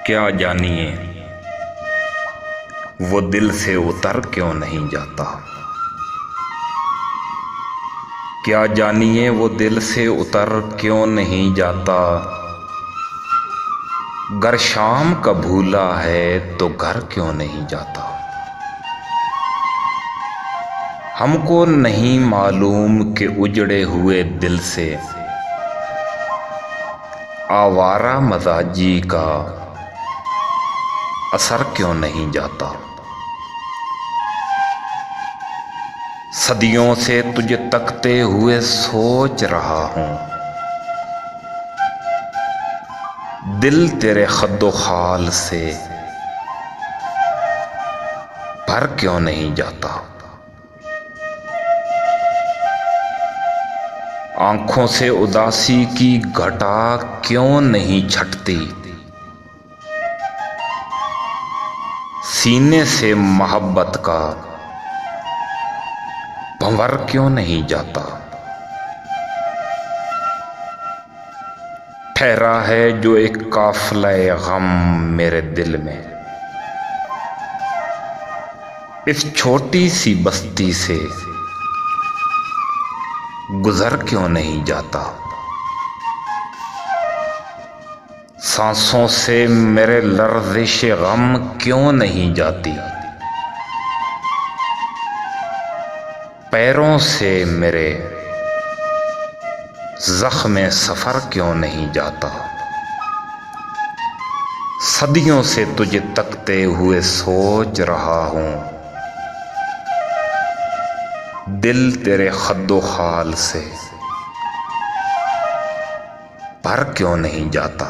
क्या जानिए वो दिल से उतर क्यों नहीं जाता। क्या जानिए वो दिल से उतर क्यों नहीं जाता। गर शाम का भूला है तो घर क्यों नहीं जाता। हमको नहीं मालूम कि उजड़े हुए दिल से आवारा मजाजी का असर क्यों नहीं जाता। सदियों से तुझे तकते हुए सोच रहा हूं, दिल तेरे खद्दो खाल से भर क्यों नहीं जाता। आंखों से उदासी की घटा क्यों नहीं छटती। सीने से मोहब्बत का भंवर क्यों नहीं जाता। ठहरा है जो एक काफिला गम मेरे दिल में, इस छोटी सी बस्ती से गुजर क्यों नहीं जाता। सांसों से मेरे लर्ज़िश गम क्यों नहीं जाती। पैरों से मेरे ज़ख्म सफ़र क्यों नहीं जाता। सदियों से तुझे तकते हुए सोच रहा हूं, दिल तेरे खद्दो खाल से भर क्यों नहीं जाता।